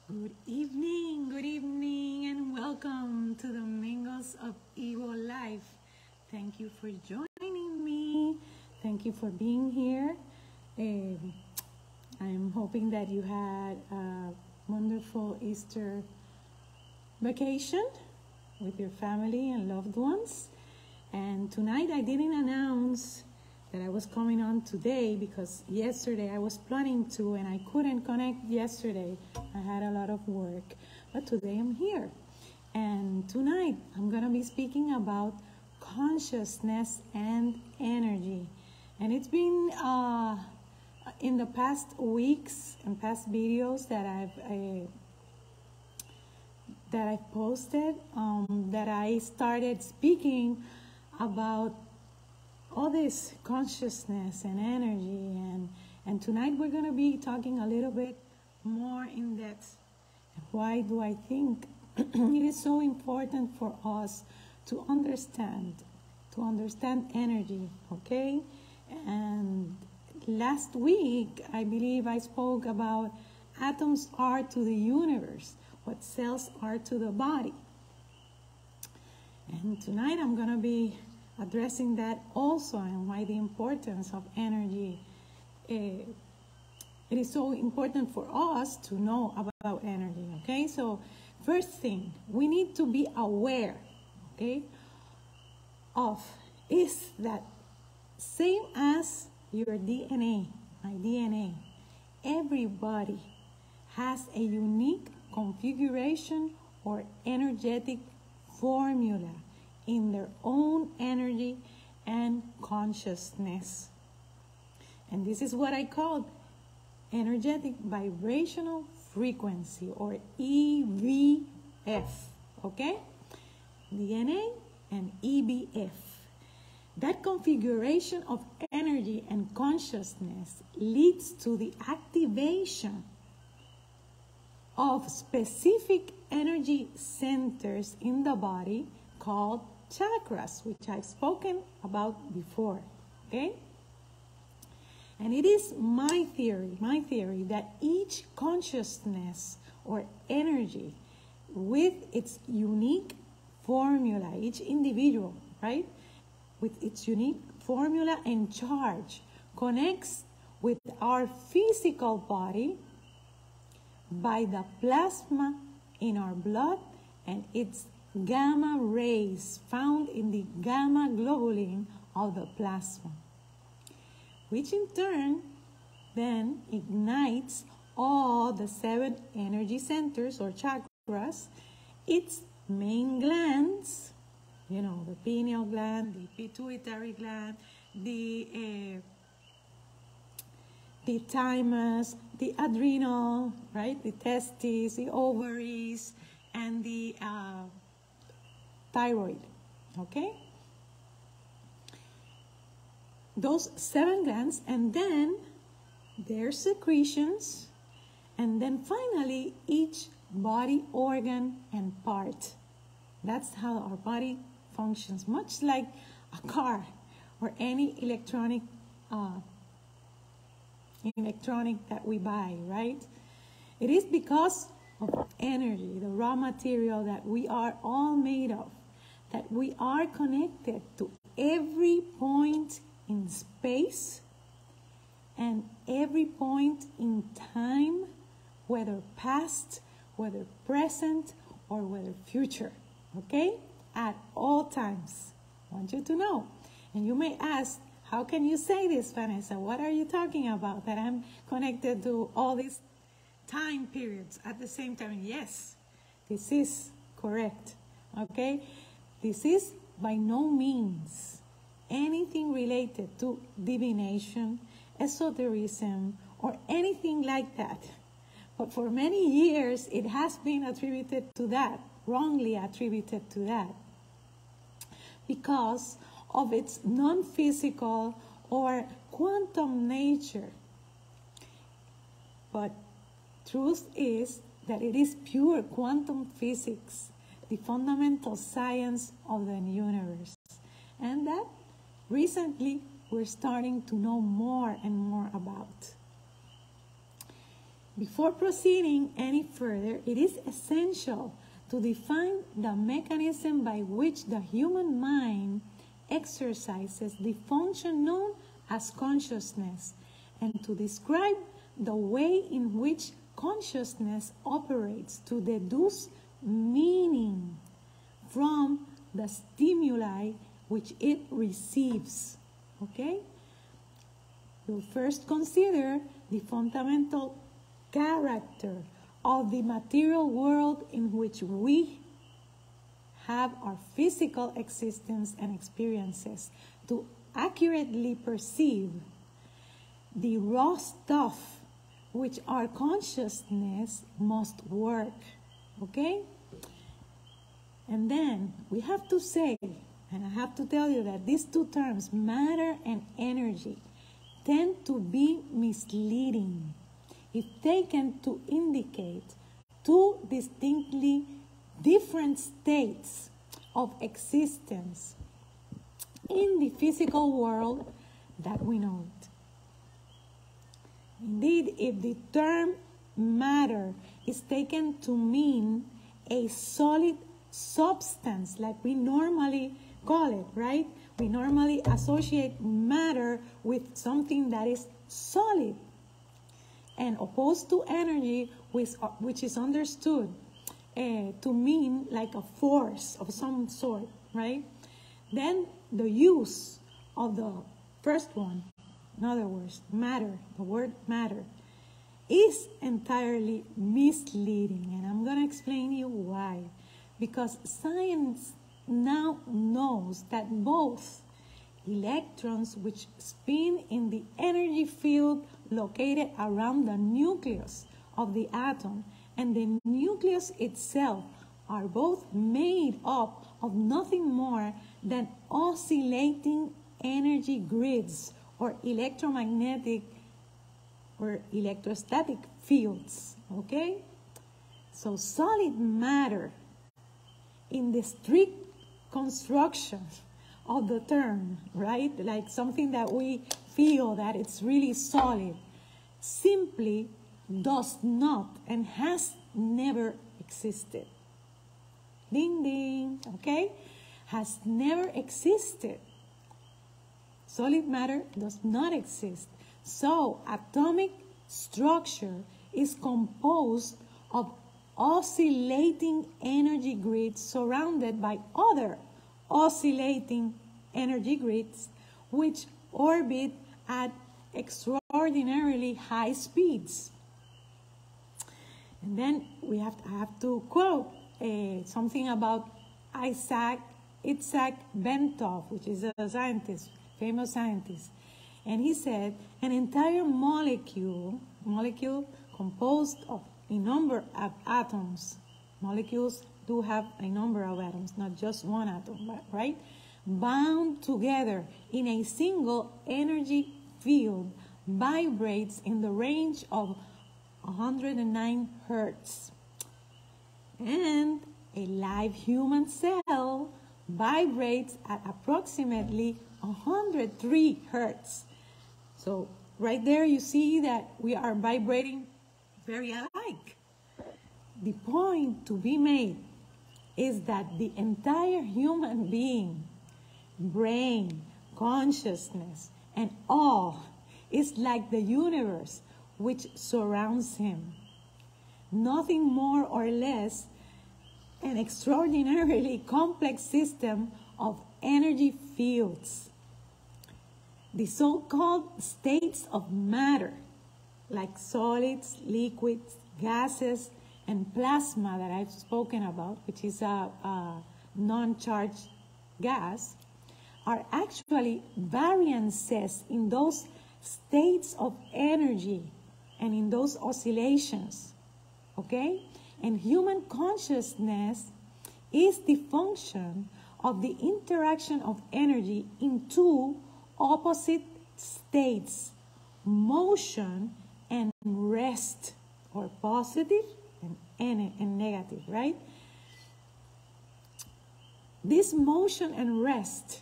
Good evening, and welcome to the Mingles of Evo Life. Thank you for joining me. Thank you for being here. I'm hoping that you had a wonderful Easter vacation with your family and loved ones. And tonight I didn't announce that I was coming on today because yesterday I was planning to and I couldn't connect yesterday. I had a lot of work, but today I'm here. And tonight I'm going to be speaking about consciousness and energy. And it's been in the past weeks and past videos that I've posted that I started speaking about all this consciousness and energy, and tonight we're going to be talking a little bit more in depth. Why do I think it is so important for us to understand energy, okay? And last week, I believe I spoke about atoms are to the universe, what cells are to the body. And tonight I'm going to be addressing that also, and why the importance of energy. It is so important for us to know about energy, okay? So first thing, we need to be aware, okay, of is that same as your DNA, my DNA, everybody has a unique configuration or energetic formula in their own energy and consciousness. And this is what I call energetic vibrational frequency, or EVF, okay? DNA and EVF. That configuration of energy and consciousness leads to the activation of specific energy centers in the body called chakras, which I've spoken about before, okay? And it is my theory that each consciousness or energy with its unique formula, each individual, right, with its unique formula and charge connects with our physical body by the plasma in our blood and its gamma rays found in the gamma globulin of the plasma, which in turn then ignites all the 7 energy centers or chakras, its main glands, you know, the pineal gland, the pituitary gland, the thymus, the adrenal, right, the testes, the ovaries, and the thyroid, okay? Those 7 glands, and then their secretions, and then finally each body organ and part. That's how our body functions, much like a car or any electronic that we buy, right? It is because of energy, the raw material that we are all made of, that we are connected to every point in space and every point in time, whether past, whether present, or whether future, okay? At all times. I want you to know. And you may ask, how can you say this, Vanessa? What are you talking about? That I'm connected to all these time periods at the same time? Yes, this is correct, okay? This is by no means anything related to divination, esotericism, or anything like that. But for many years, it has been attributed to that, wrongly attributed to that, because of its non-physical or quantum nature. But truth is that it is pure quantum physics, the fundamental science of the universe. And that recently we're starting to know more and more about. Before proceeding any further, it is essential to define the mechanism by which the human mind exercises the function known as consciousness, and to describe the way in which consciousness operates to deduce meaning from the stimuli which it receives. Okay? We'll first consider the fundamental character of the material world in which we have our physical existence and experiences to accurately perceive the raw stuff which our consciousness must work. Okay? And then we have to say, and I have to tell you that these two terms, matter and energy, tend to be misleading if taken to indicate two distinctly different states of existence in the physical world that we know it. Indeed, if the term matter is taken to mean a solid substance, like we normally call it, right? We normally associate matter with something that is solid, and opposed to energy, which is understood to mean like a force of some sort, right? Then the use of the first one, in other words, matter, the word matter, is entirely misleading. And I'm going to explain you why. Because science now knows that both electrons, which spin in the energy field located around the nucleus of the atom, and the nucleus itself are both made up of nothing more than oscillating energy grids or electromagnetic or electrostatic fields. Okay? So solid matter, in the strict construction of the term, right? Like something that we feel that it's really solid, simply does not and has never existed. Ding, ding, okay? Has never existed. Solid matter does not exist. So, atomic structure is composed of oscillating energy grids surrounded by other oscillating energy grids which orbit at extraordinarily high speeds. And then I have to quote something about Isaac Bentov, which is a scientist, famous scientist. And he said, an entire molecule composed of a number of atoms. Molecules do have a number of atoms, not just one atom, right? Bound together in a single energy field, vibrates in the range of 109 hertz. And a live human cell vibrates at approximately 103 hertz. So right there you see that we are vibrating very alike. The point to be made is that the entire human being, brain, consciousness, and all is like the universe which surrounds him. Nothing more or less an extraordinarily complex system of energy fields. The so-called states of matter, like solids, liquids, gases, and plasma that I've spoken about, which is a non-charged gas, are actually variances in those states of energy and in those oscillations, okay? And human consciousness is the function of the interaction of energy in two opposite states, motion and rest, or positive and negative, right? This motion and rest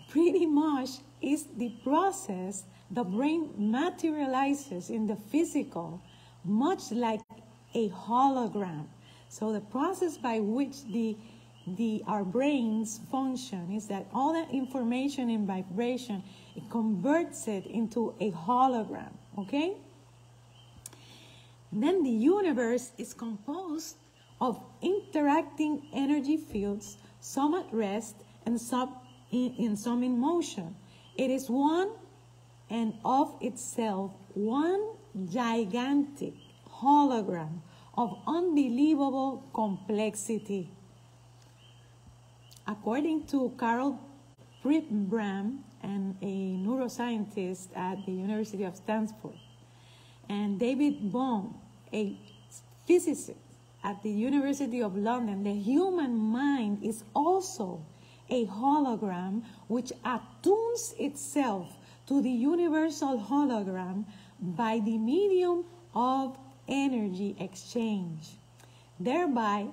pretty much is the process the brain materializes in the physical much like a hologram. So the process by which our brains function is that all that information and vibration, it converts it into a hologram, okay? And then the universe is composed of interacting energy fields, some at rest and some in motion. It is one and of itself one gigantic hologram of unbelievable complexity. According to Carol Bram, and a neuroscientist at the University of Stanford, and David Bohm, a physicist at the University of London, the human mind is also a hologram which attunes itself to the universal hologram by the medium of energy exchange, thereby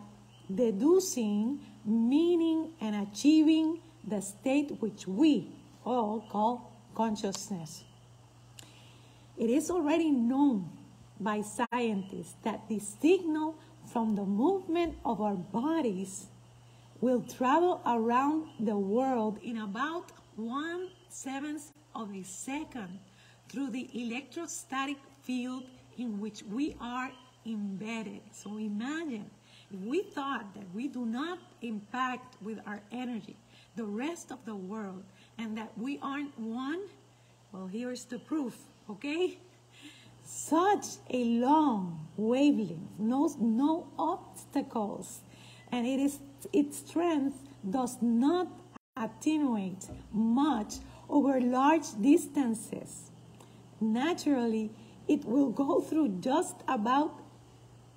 deducing meaning and achieving the state which we all call consciousness. It is already known by scientists that the signal from the movement of our bodies will travel around the world in about 1/7 of a second through the electrostatic field in which we are embedded. So imagine if we thought that we do not impact with our energy the rest of the world and that we aren't one, well, here's the proof, okay? Such a long wavelength knows no obstacles, and its strength does not attenuate much over large distances. Naturally, it will go through just about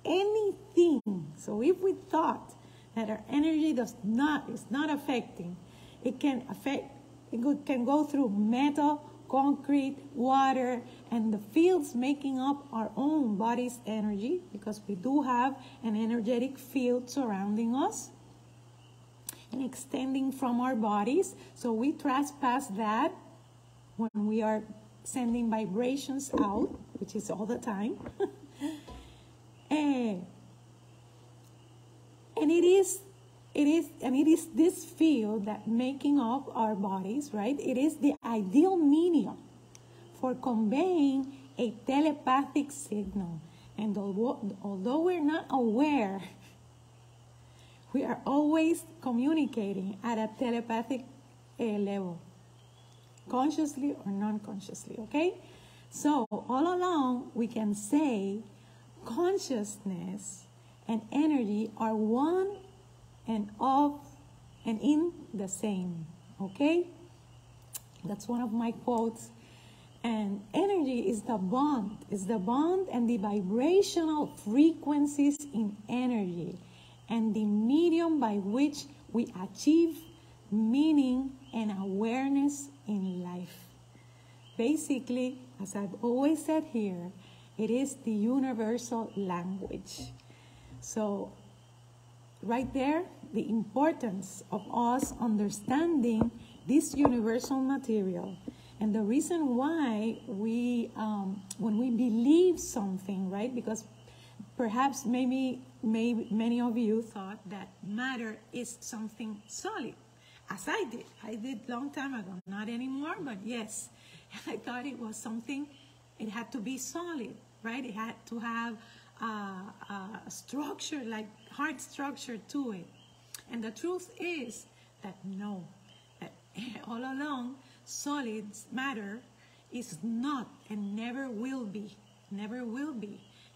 anything. So if we thought that our energy is not affecting, it can go through metal, concrete, water, and the fields making up our own body's energy, because we do have an energetic field surrounding us and extending from our bodies. So we trespass that when we are sending vibrations out, which is all the time. And it is this field that making up our bodies, right? It is the ideal medium for conveying a telepathic signal. And although we're not aware, we are always communicating at a telepathic level, consciously or non-consciously, okay? So all along, we can say consciousness and energy are one and of and in the same, okay? That's one of my quotes. And energy is the bond and the vibrational frequencies in energy and the medium by which we achieve meaning and awareness in life. Basically, as I've always said here, it is the universal language. So right there, the importance of us understanding this universal material, and the reason why we, when we believe something, right? Because perhaps maybe many of you thought that matter is something solid, as I did long time ago, not anymore, but yes, I thought it was something, it had to be solid, right? It had to have a structure, like hard structure to it. And the truth is that no, that all along, solid matter is not and never will be.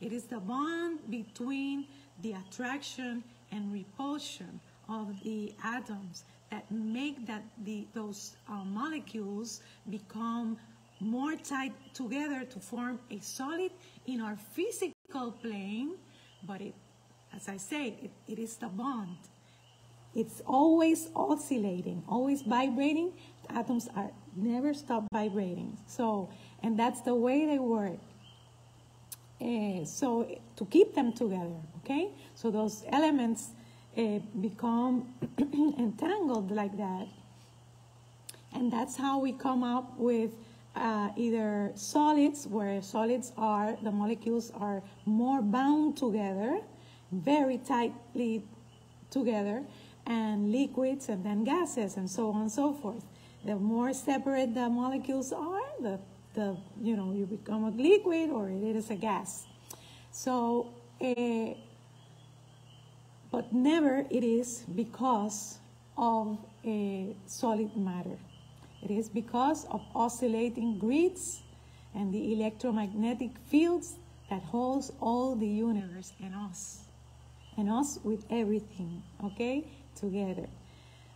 It is the bond between the attraction and repulsion of the atoms that make those molecules become more tight together to form a solid in our physical plane. But as I say, it is the bond. It's always oscillating, always vibrating. The atoms are never stop vibrating. So, and that's the way they work. So to keep them together, okay? So those elements become entangled like that. And that's how we come up with either solids, where solids are, the molecules are more bound together, very tightly together, and liquids, and then gases, and so on and so forth. The more separate the molecules are, you become a liquid or it is a gas. So, but never it is because of solid matter. It is because of oscillating grids and the electromagnetic fields that holds all the universe and us with everything, okay, together.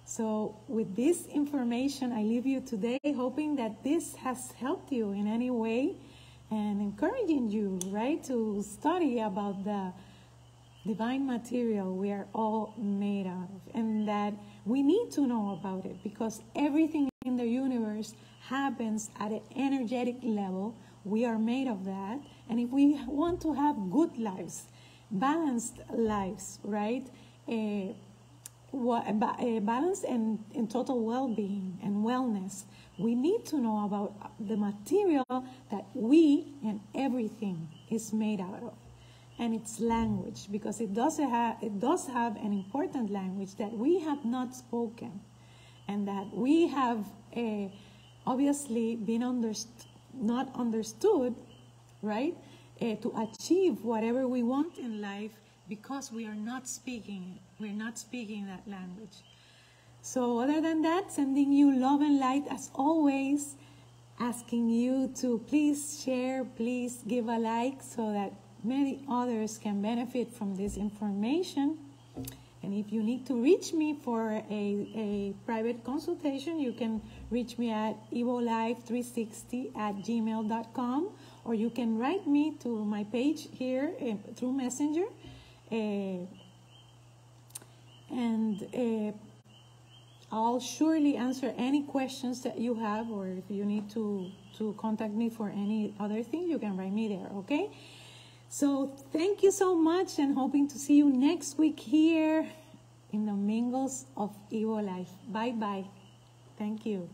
So with this information, I leave you today hoping that this has helped you in any way and encouraging you, right, to study about the divine material we are all made out of, and that we need to know about it because everything in the universe happens at an energetic level. We are made of that, and if we want to have good lives, balanced lives, right, balance and total well-being and wellness, we need to know about the material that we and everything is made out of, and its language, because it does have an important language that we have not spoken, and that we have obviously been not understood, right, to achieve whatever we want in life, because we are not speaking it. We're not speaking that language. So other than that, sending you love and light as always, asking you to please share, please give a like so that many others can benefit from this information. And if you need to reach me for a private consultation, you can reach me at evolife360@gmail.com, or you can write me to my page here through Messenger. I'll surely answer any questions that you have, or if you need to contact me for any other thing, you can write me there, okay? So thank you so much, and hoping to see you next week here in the Mingles of Evo Life. Bye-bye. Thank you.